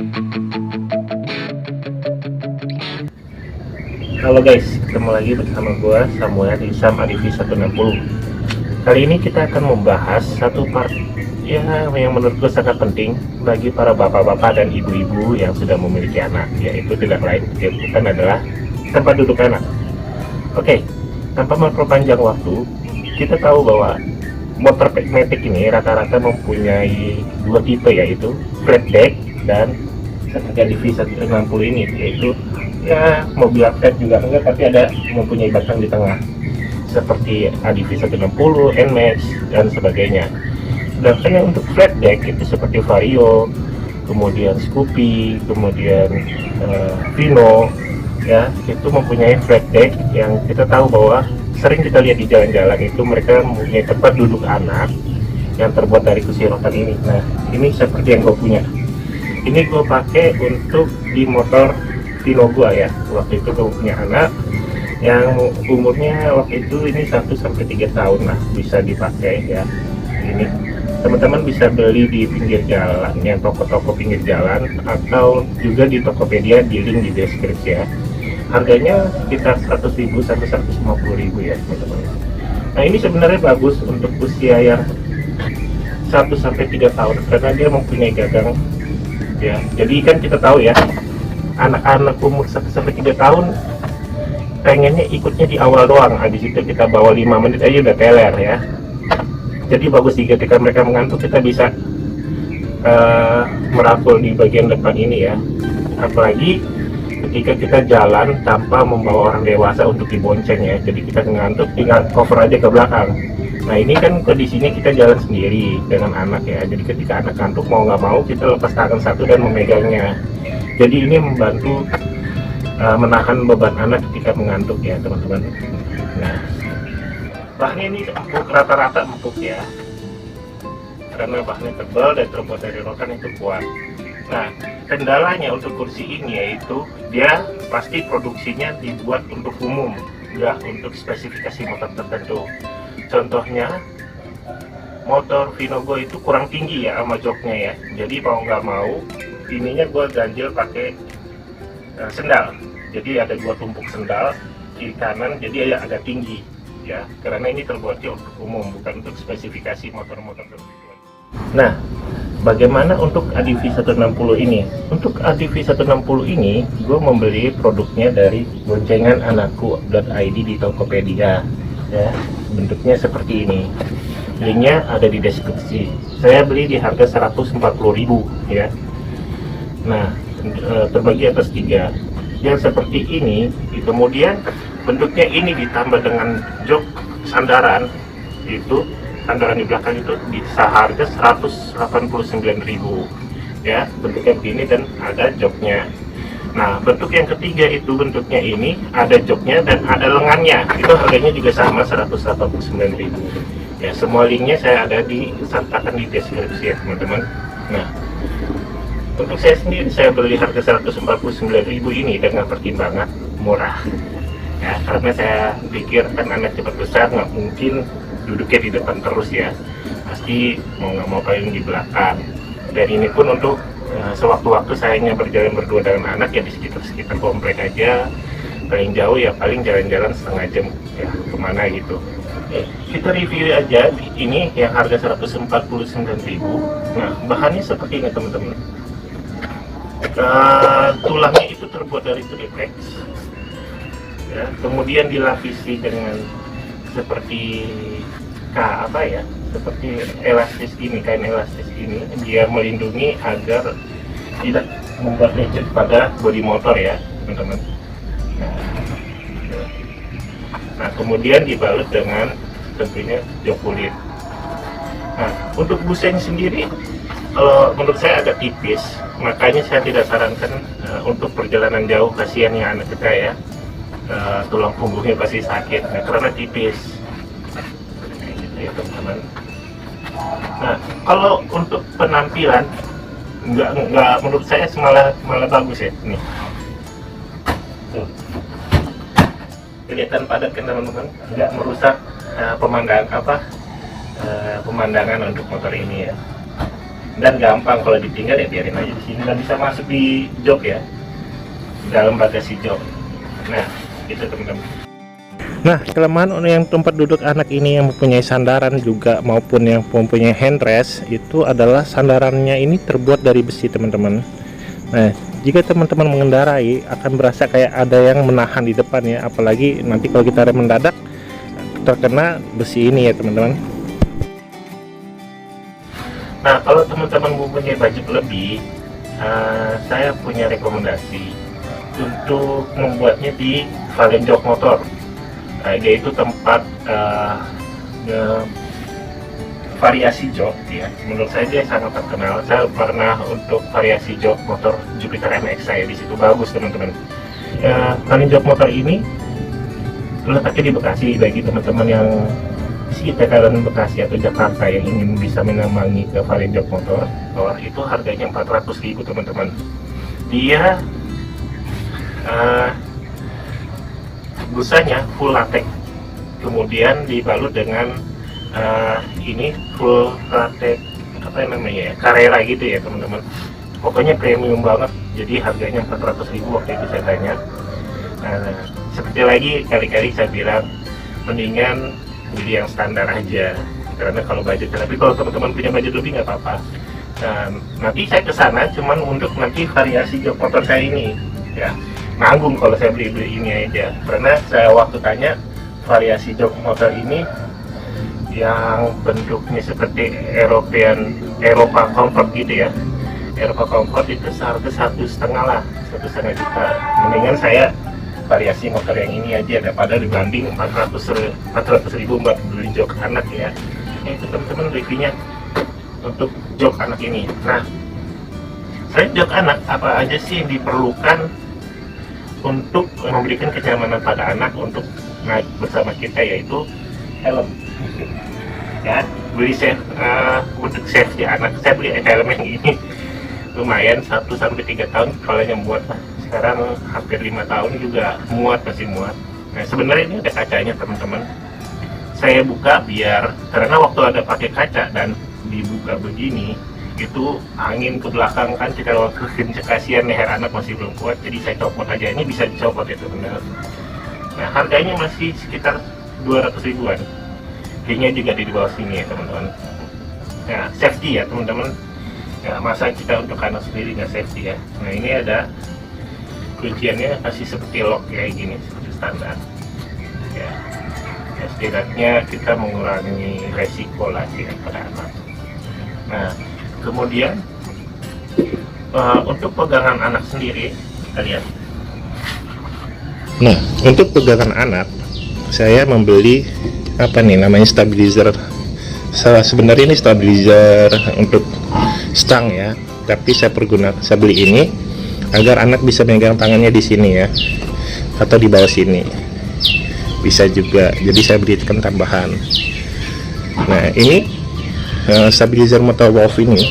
Halo guys, ketemu lagi bersama gua Samuel di Sam ADV 160. Kali ini kita akan membahas satu part ya yang menurut gue sangat penting bagi para bapak-bapak dan ibu-ibu yang sudah memiliki anak, yaitu tidak lain bukan adalah tempat duduk anak. Oke, tanpa memperpanjang waktu, kita tahu bahwa motor matic ini rata-rata mempunyai dua tipe, yaitu flat deck dan ADV 160 ini, yaitu ya mobil flat juga enggak, tapi ada mempunyai batang di tengah seperti ADV 160, NMAX dan sebagainya. Sedangkan yang untuk flat deck itu seperti Vario, kemudian Scoopy, kemudian Vino, ya itu mempunyai flat deck yang kita tahu bahwa sering kita lihat di jalan-jalan itu mereka mempunyai tempat duduk anak yang terbuat dari kursi rotan ini. Nah ini seperti yang gue punya. Ini gue pakai untuk di motor Vino gua ya. Waktu itu gue punya anak yang umurnya waktu itu ini 1-3 tahun lah, bisa dipakai ya. Ini teman-teman bisa beli di pinggir jalan, yang toko-toko pinggir jalan, atau juga di Tokopedia, di link di deskripsi ya. Harganya sekitar 100.000 sampai 150.000 ya teman-teman. Nah ini sebenarnya bagus untuk usia yang 1-3 tahun karena dia mempunyai gagang ya. Jadi kan kita tahu ya, anak-anak umur 1-3 tahun pengennya ikutnya di awal doang, habis itu kita bawa 5 menit aja udah teler ya. Jadi bagus sih ketika mereka mengantuk kita bisa merangkul di bagian depan ini ya. Apalagi ketika kita jalan tanpa membawa orang dewasa untuk dibonceng ya, jadi kita ngantuk tinggal cover aja ke belakang. Nah ini kan kondisinya kita jalan sendiri dengan anak ya, jadi ketika anak ngantuk mau nggak mau kita lepas tangan satu dan memegangnya. Jadi ini membantu menahan beban anak ketika mengantuk ya teman-teman. Nah bahannya ini empuk, rata-rata empuk ya, karena bahannya tebal dan terbuat dari rotan itu kuat. Nah kendalanya untuk kursi ini yaitu dia pasti produksinya dibuat untuk umum, nggak untuk spesifikasi motor tertentu. Contohnya motor Vino gue itu kurang tinggi ya sama joknya ya, jadi mau nggak mau ininya gue ganjel pakai sendal. Jadi ada dua tumpuk sendal kiri kanan, jadi ya agak tinggi ya, karena ini terbuatnya untuk umum, bukan untuk spesifikasi motor-motor tertentu. Nah bagaimana untuk ADV 160 ini? Untuk ADV 160 ini gue membeli produknya dari goncengananakku.id di Tokopedia ya. Bentuknya seperti ini, linknya ada di deskripsi. Saya beli di harga 140.000 ya. Nah terbagi atas 3 yang seperti ini, kemudian bentuknya ini ditambah dengan jok sandaran, itu sandaran di belakang itu bisa harga 189.000 ya, bentuknya begini dan ada joknya. Nah bentuk yang ketiga itu bentuknya ini ada joknya dan ada lengannya, itu harganya juga sama 189.000 ya. Semua linknya saya ada di sertakan di deskripsi ya teman-teman. Nah untuk saya sendiri saya beli harga 149.000 ini dengan pertimbangan murah ya, karena saya pikir kan anak cepat besar nggak mungkin duduknya di depan terus ya, pasti mau nggak mau paling di belakang. Dan ini pun untuk sewaktu-waktu saya hanya berjalan berdua dengan anak ya, di sekitar komplek aja, paling jauh ya paling jalan-jalan setengah jam ya kemana gitu. Kita review aja ini yang harga 149.000. Nah bahannya seperti ini teman-teman. Tulangnya itu terbuat dari tripex ya, kemudian dilapisi dengan seperti seperti elastis ini, kain elastis ini, dia melindungi agar tidak membuat lecet pada bodi motor ya teman-teman. Nah kemudian dibalut dengan tentunya jok kulit. Nah untuk buseng sendiri kalau menurut saya agak tipis, makanya saya tidak sarankan untuk perjalanan jauh, kasihan ya anak kita ya, tulang punggungnya pasti sakit. Nah karena tipis gitu ya teman-teman. Nah kalau untuk penampilan nggak menurut saya malah bagus ya. Nih tuh, kelihatan padat kan teman-teman, nggak merusak pemandangan untuk motor ini ya. dan gampang kalau ditinggal ya biarin aja di sini, dan bisa masuk di jok ya, dalam bagasi jok. Nah itu teman-teman. Nah, kelemahan yang tempat duduk anak ini yang mempunyai sandaran juga maupun yang mempunyai handrest itu adalah sandarannya ini terbuat dari besi teman-teman. Nah, jika teman-teman mengendarai akan berasa kayak ada yang menahan di depan ya, apalagi nanti kalau kita rem mendadak terkena besi ini ya teman-teman. Nah, kalau teman-teman mempunyai budget lebih, saya punya rekomendasi untuk membuatnya di valen jok motor. Yaitu tempat variasi jok ya. Menurut saya dia sangat terkenal. Saya pernah untuk variasi jok motor Jupiter MX saya di situ, bagus teman-teman. Valen jok motor ini letaknya di Bekasi. Bagi teman-teman yang sekitaran Bekasi atau Jakarta yang ingin bisa menambangi ke valen jok motor, itu harganya 400.000 teman-teman. Dia busanya full latex, kemudian dibalut dengan ini full latex apa namanya ya, Carrera gitu ya teman-teman. Pokoknya premium banget, jadi harganya 400.000 waktu itu saya tanya. Seperti lagi kali-kali saya bilang mendingan beli yang standar aja, karena kalau budget, tapi kalau teman-teman punya budget lebih nggak apa-apa. Nanti saya kesana cuman untuk nanti variasi jok motor saya ini ya, nanggung kalau saya beli ini aja, karena saya waktu tanya variasi jok motor ini yang bentuknya seperti Eropa Comfort gitu ya, Eropa Comfort itu seharga 1,5 lah, 1,5 juta. Mendingan saya variasi motor yang ini aja daripada dibanding 400.000 buat beli jok anak ya. Itu teman-teman reviewnya untuk jok anak ini. Nah, selain jok anak, apa aja sih yang diperlukan untuk memberikan kenyamanan pada anak untuk naik bersama kita, yaitu helm ya. Beli untuk safety anak, saya beli helm yang ini lumayan 1-3 tahun kalau yang buat lah. Sekarang hampir 5 tahun juga masih muat. Nah, sebenarnya ini ada kacanya teman-teman, saya buka biar, karena waktu ada pakai kaca dan dibuka begini itu angin ke belakang kan, kalau kasihan leher anak masih belum kuat, jadi saya copot aja. Ini bisa dicopot ya teman-teman. Nah, harganya masih sekitar 200.000-an, kayaknya juga di bawah sini ya teman-teman. Nah, safety ya teman-teman ya, masa kita untuk anak sendiri nggak safety ya. Nah, ini ada kunciannya, kasih seperti lock kayak gini, seperti standar ya. Ya, setidaknya kita mengurangi resiko lagi pada anak. Nah, kemudian untuk pegangan anak sendiri kita lihat. Nah, untuk pegangan anak saya membeli apa nih namanya, stabilizer. Sebenarnya ini stabilizer untuk stang ya, tapi saya beli ini agar anak bisa megang tangannya di sini ya, atau di bawah sini bisa juga, jadi saya berikan tambahan. Nah, ini stabilizer motor Wolf ini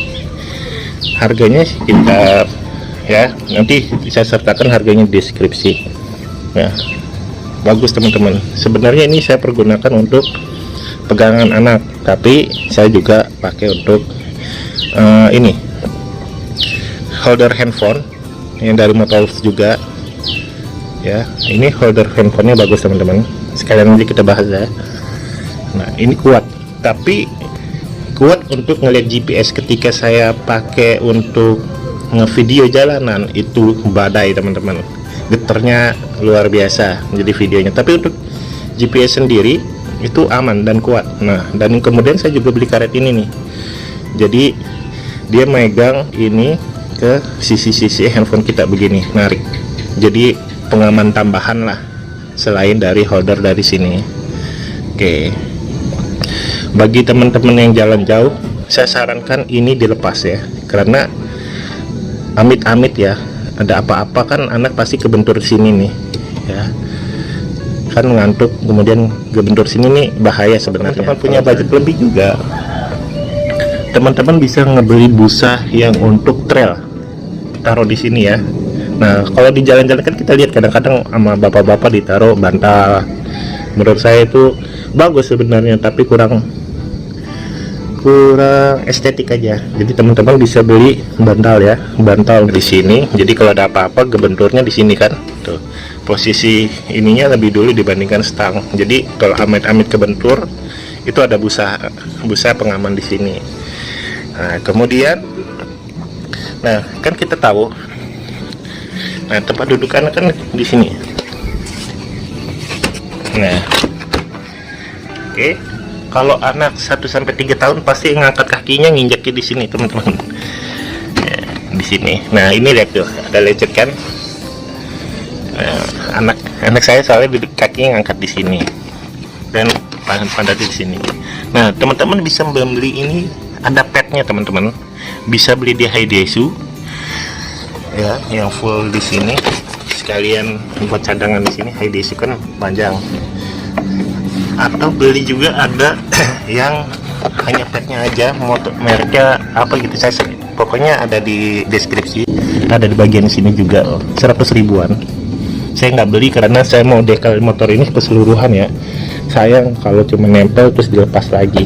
harganya sekitar ya, nanti saya sertakan harganya di deskripsi ya. Bagus teman-teman, sebenarnya ini saya pergunakan untuk pegangan anak, tapi saya juga pakai untuk ini holder handphone yang dari motor Wolf juga ya. Ini holder handphonenya bagus teman-teman, sekalian nanti kita bahas ya. Nah, ini kuat, tapi kuat untuk ngelihat GPS. Ketika saya pakai untuk ngevideo jalanan itu badai teman-teman, getarnya luar biasa jadi videonya. Tapi untuk GPS sendiri itu aman dan kuat. Nah, dan kemudian saya juga beli karet ini nih, jadi dia megang ini ke sisi-sisi handphone kita begini, narik, jadi pengaman tambahan lah selain dari holder dari sini. Oke, bagi teman-teman yang jalan jauh, saya sarankan ini dilepas ya, karena amit-amit ya ada apa-apa kan anak pasti kebentur sini nih ya, kan ngantuk kemudian kebentur sini nih, bahaya sebenarnya. Teman-teman punya budget lebih juga, teman-teman bisa ngebeli busa yang untuk trail, taruh di sini ya. Nah, kalau di jalan-jalan kan kita lihat kadang-kadang sama bapak-bapak ditaruh bantal. Menurut saya itu bagus sebenarnya, tapi kurang kurang estetik aja. Jadi teman-teman bisa beli bantal ya, bantal di sini. Jadi kalau ada apa-apa gebenturnya di sini kan. Tuh. Posisi ininya lebih dulu dibandingkan stang. Jadi kalau amit-amit kebentur itu ada busa pengaman di sini. Nah, kemudian kan kita tahu. Nah, tempat duduk anak kan di sini. Nah. Oke. Kalau anak 1-3 tahun pasti ngangkat kakinya nginjeknya di sini, teman-teman. Ya, di sini. Nah, ini lihat tuh, ada lecet kan? Nah, anak saya soalnya duduk kakinya ngangkat di sini. Dan pandat di sini. Nah, teman-teman bisa membeli ini, ada padnya, teman-teman. Bisa beli di Haidesu. Ya, yang full di sini. Sekalian buat cadangan di sini. Haidesu kan panjang. Atau beli juga ada yang hanya padnya aja, mereknya apa gitu, saya pokoknya ada di deskripsi, ada di bagian sini juga, 100 ribuan. Saya nggak beli karena saya mau dekal motor ini keseluruhan ya, sayang kalau cuma nempel terus dilepas lagi.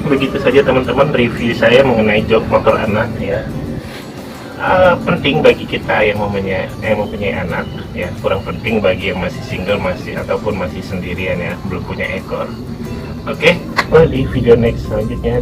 Begitu saja teman-teman review saya mengenai jok motor anak ya. Penting bagi kita yang mempunyai anak ya, kurang penting bagi yang masih single ataupun masih sendirian ya, belum punya ekor. Oke, di video next selanjutnya